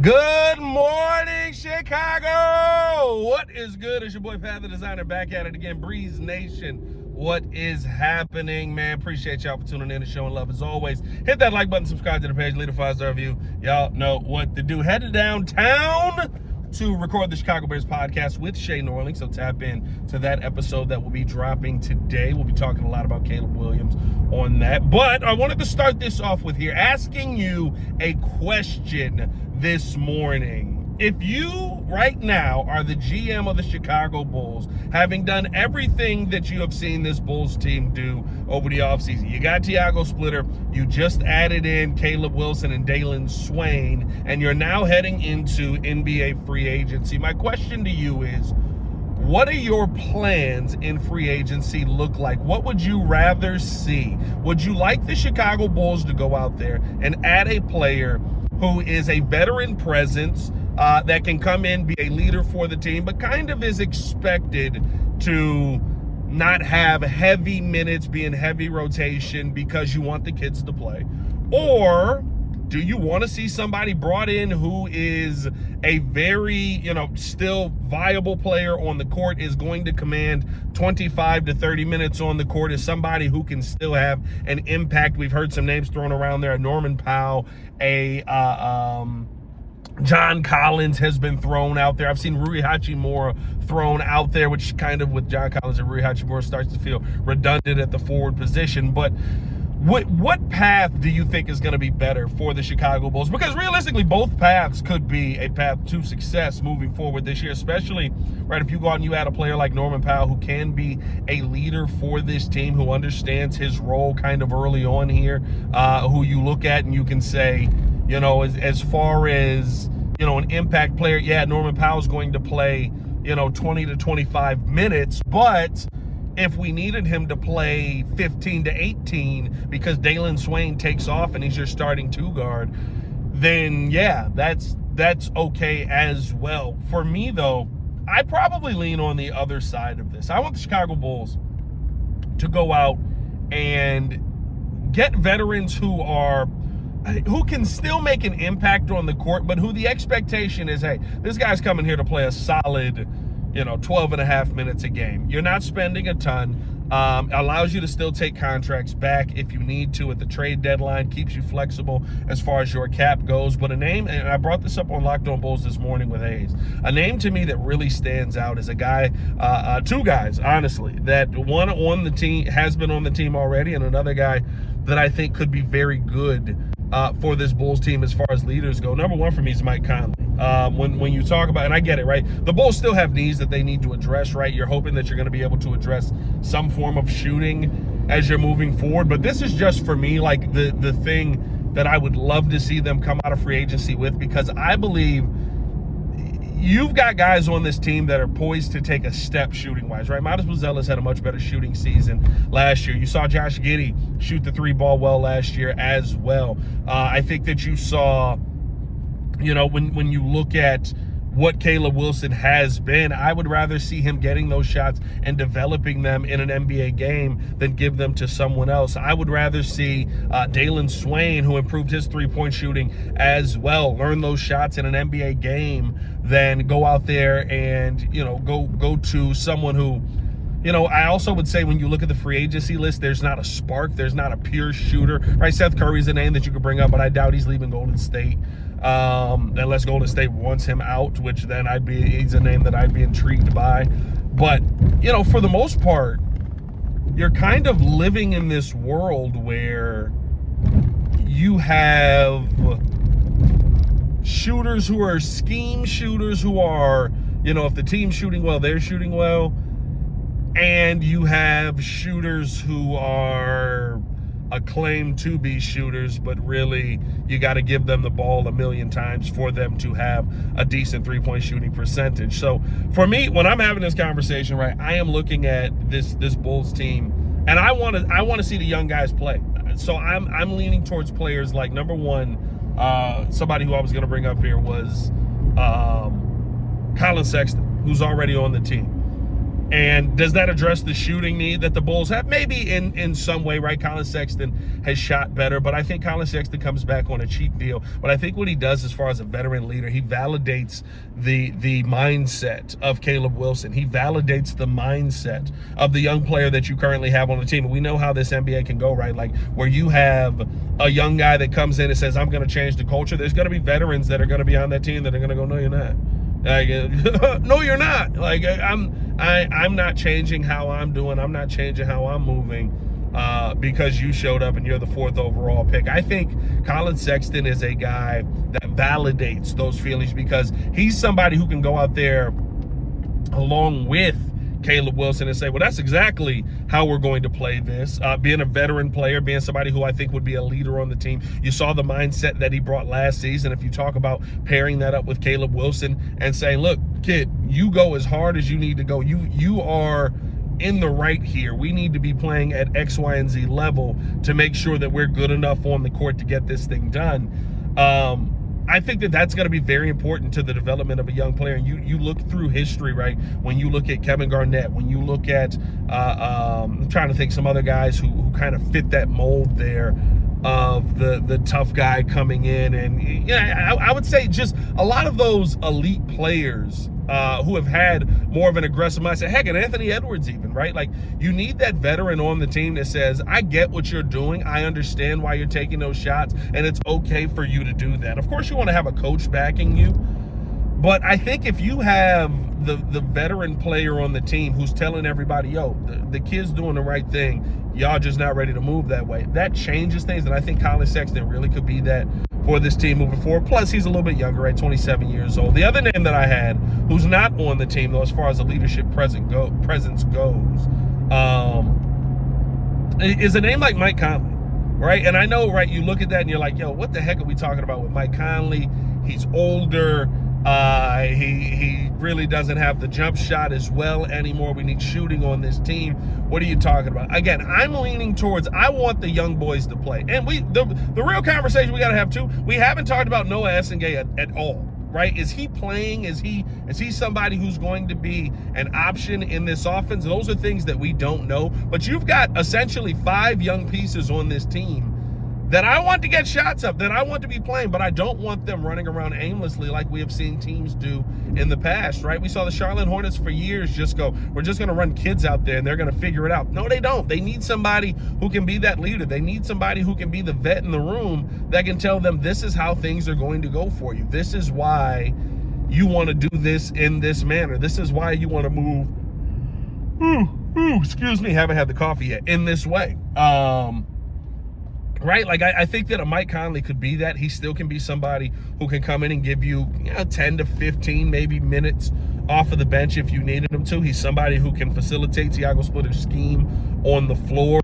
Good morning, Chicago! What is good? It's your boy, Pat the Designer, back at it again. Breeze Nation, what is happening, man? Appreciate y'all for tuning in and showing love as always. Hit that like button, subscribe to the page, leave a 5-star review. Y'all know what to do. Headed downtown to record the Chicago Bears podcast with Shay Norling, so tap in to that episode that will be dropping today. We'll be talking a lot about Caleb Williams on that. But I wanted to start this off with here, asking you a question this morning. If you right now are the GM of the Chicago Bulls, having done everything that you have seen this Bulls team do over the offseason, you got Tiago Splitter, you just added in Caleb Wilson and Dalen Swain, and you're now heading into NBA free agency. My question to you is, what are your plans in free agency look like? What would you rather see? Would you like the Chicago Bulls to go out there and add a player who is a veteran presence that can come in, be a leader for the team, but kind of is expected to not have heavy minutes, be in heavy rotation because you want the kids to play? Or do you want to see somebody brought in who is a very, still viable player on the court, is going to command 25 to 30 minutes on the court, is somebody who can still have an impact? We've heard some names thrown around there. Norman Powell, John Collins has been thrown out there. I've seen Rui Hachimura thrown out there, which kind of, with John Collins and Rui Hachimura, starts to feel redundant at the forward position. But what path do you think is going to be better for the Chicago Bulls? Because realistically, both paths could be a path to success moving forward this year, especially, right, if you go out and you add a player like Norman Powell who can be a leader for this team, who understands his role kind of early on here, who you look at and you can say, as far as, an impact player, yeah, Norman Powell's going to play, 20 to 25 minutes, but if we needed him to play 15 to 18 because Dalen Swain takes off and he's your starting two guard, then yeah, that's okay as well. For me, though, I probably lean on the other side of this. I want the Chicago Bulls to go out and get veterans who can still make an impact on the court, but who the expectation is, hey, this guy's coming here to play a solid 12 and a half minutes a game. You're not spending a ton. Allows you to still take contracts back if you need to at the trade deadline, keeps you flexible as far as your cap goes. But a name, and I brought this up on Locked On Bulls this morning with Hayes, a name to me that really stands out is a guy, two guys, honestly, that one on the team, has been on the team already, and another guy that I think could be very good for this Bulls team as far as leaders go. Number one for me is Mike Conley. When you talk about, and I get it, right? The Bulls still have needs that they need to address, right? You're hoping that you're going to be able to address some form of shooting as you're moving forward. But this is just, for me, like the thing that I would love to see them come out of free agency with, because I believe you've got guys on this team that are poised to take a step shooting-wise, right? Midas Buzelis had a much better shooting season last year. You saw Josh Giddey shoot the three ball well last year as well. I think that you saw, when you look at what Caleb Wilson has been, I would rather see him getting those shots and developing them in an NBA game than give them to someone else. I would rather see Dalen Swain, who improved his three-point shooting as well, learn those shots in an NBA game than go out there and, go to someone who, I also would say, when you look at the free agency list, there's not a spark. There's not a pure shooter, right? Seth Curry's a name that you could bring up, but I doubt he's leaving Golden State. Unless Golden State wants him out, which then he's a name that I'd be intrigued by. But, for the most part, you're kind of living in this world where you have shooters who are scheme shooters who are, if the team's shooting well, they're shooting well. And you have shooters who are acclaimed to be shooters, but really you got to give them the ball a million times for them to have a decent three-point shooting percentage. So for me, when I'm having this conversation, right, I am looking at this Bulls team, and I want to see the young guys play. So I'm leaning towards players like, number one, somebody who I was going to bring up here was Colin Sexton, who's already on the team. And does that address the shooting need that the Bulls have? Maybe in some way, right? Colin Sexton has shot better, but I think Colin Sexton comes back on a cheap deal. But I think what he does as far as a veteran leader, he validates the mindset of Caleb Wilson. He validates the mindset of the young player that you currently have on the team. And we know how this NBA can go, right? Like where you have a young guy that comes in and says, I'm going to change the culture. There's going to be veterans that are going to be on that team that are going to go, no, you're not. Like, no, you're not. Like I'm not changing how I'm doing. I'm not changing how I'm moving because you showed up and you're the 4th overall pick. I think Colin Sexton is a guy that validates those feelings because he's somebody who can go out there along with Caleb Wilson and say, well, that's exactly how we're going to play this. Being a veteran player, being somebody who I think would be a leader on the team. You saw the mindset that he brought last season. If you talk about pairing that up with Caleb Wilson and saying, look, kid, you go as hard as you need to go. You are in the right here. We need to be playing at X, Y, and Z level to make sure that we're good enough on the court to get this thing done. I think that that's going to be very important to the development of a young player. And you look through history, right? When you look at Kevin Garnett, when you look at, I'm trying to think some other guys who kind of fit that mold there of the tough guy coming in. And yeah, I would say just a lot of those elite players who have had more of an aggressive mindset. Heck, and Anthony Edwards even, right? Like you need that veteran on the team that says, I get what you're doing. I understand why you're taking those shots, and it's okay for you to do that. Of course, you want to have a coach backing you, but I think if you have the veteran player on the team who's telling everybody, yo, the kid's doing the right thing, y'all just not ready to move that way, that changes things. And I think Colin Sexton really could be that for this team moving forward. Plus, he's a little bit younger at 27 years old. The other name that I had, who's not on the team, though, as far as the leadership presence goes, is a name like Mike Conley, right? And I know, right, you look at that and you're like, yo, what the heck are we talking about with Mike Conley? He's older. He really doesn't have the jump shot as well anymore. We need shooting on this team. What are you talking about? Again, I'm leaning towards I want the young boys to play. And the real conversation we got to have too, we haven't talked about Noah Essengay at all, right? Is he playing? Is he somebody who's going to be an option in this offense? Those are things that we don't know. But you've got essentially 5 young pieces on this team that I want to get shots up, that I want to be playing, but I don't want them running around aimlessly like we have seen teams do in the past, right? We saw the Charlotte Hornets for years just go, we're just going to run kids out there and they're going to figure it out. No, they don't. They need somebody who can be that leader. They need somebody who can be the vet in the room that can tell them this is how things are going to go for you. This is why you want to do this in this manner. This is why you want to move, excuse me, haven't had the coffee yet, in this way. Right? Like, I think that a Mike Conley could be that. He still can be somebody who can come in and give you, 10 to 15 maybe minutes off of the bench if you needed him to. He's somebody who can facilitate Tiago Splitter's scheme on the floor.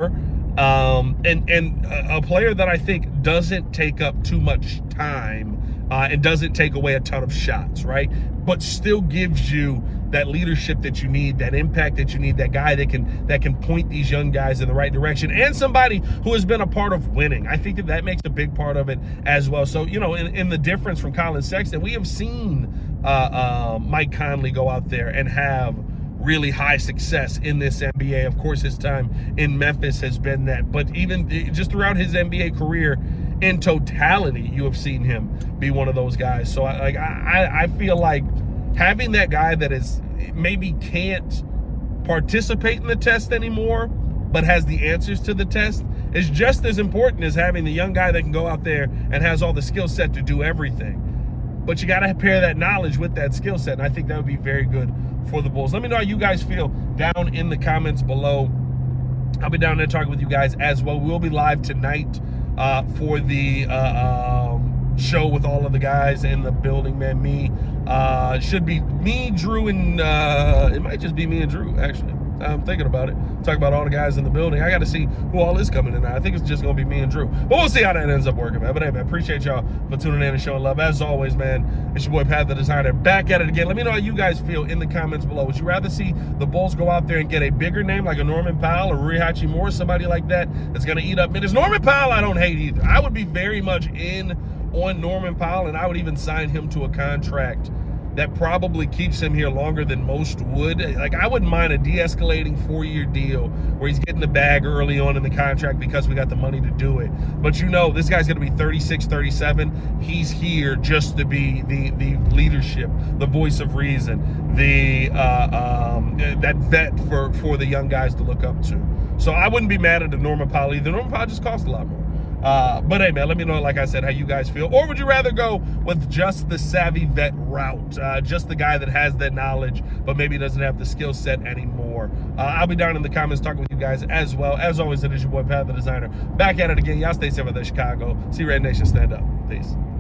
And a player that I think doesn't take up too much time and doesn't take away a ton of shots, right? But still gives you that leadership that you need, that impact that you need, that guy that can point these young guys in the right direction, and somebody who has been a part of winning. I think that makes a big part of it as well. So, in the difference from Colin Sexton, we have seen Mike Conley go out there and have really high success in this NBA. Of course, his time in Memphis has been that, but even just throughout his NBA career in totality, you have seen him be one of those guys. So I feel like having that guy that is maybe can't participate in the test anymore, but has the answers to the test, is just as important as having the young guy that can go out there and has all the skill set to do everything. But you got to pair that knowledge with that skill set, and I think that would be very good for the Bulls. Let me know how you guys feel down in the comments below. I'll be down there talking with you guys as well. We'll be live tonight for the show with all of the guys in the building, man. Should be me, Drew, and it might just be me and Drew, actually. I'm thinking about it. Talk about all the guys in the building. I got to see who all is coming in. I think it's just going to be me and Drew. But we'll see how that ends up working, man. But hey, man, appreciate y'all for tuning in and showing love. As always, man, it's your boy, Pat the Designer, back at it again. Let me know how you guys feel in the comments below. Would you rather see the Bulls go out there and get a bigger name like a Norman Powell or Rui Hachimura, somebody like that that's going to eat up minutes? Norman Powell, I don't hate either. I would be very much in on Norman Powell, and I would even sign him to a contract that probably keeps him here longer than most would. Like, I wouldn't mind a de-escalating 4-year deal where he's getting the bag early on in the contract because we got the money to do it. But this guy's going to be 36, 37. He's here just to be the leadership, the voice of reason, that vet for the young guys to look up to. So I wouldn't be mad at the Norman Powell either. Norman Powell just costs a lot more. But hey, man, let me know, like I said, how you guys feel. Or would you rather go with just the savvy vet route, just the guy that has that knowledge, but maybe doesn't have the skill set anymore? I'll be down in the comments talking with you guys as well. As always, it is your boy, Pat the Designer. Back at it again. Y'all stay safe out there, Chicago. See Red Nation stand up. Peace.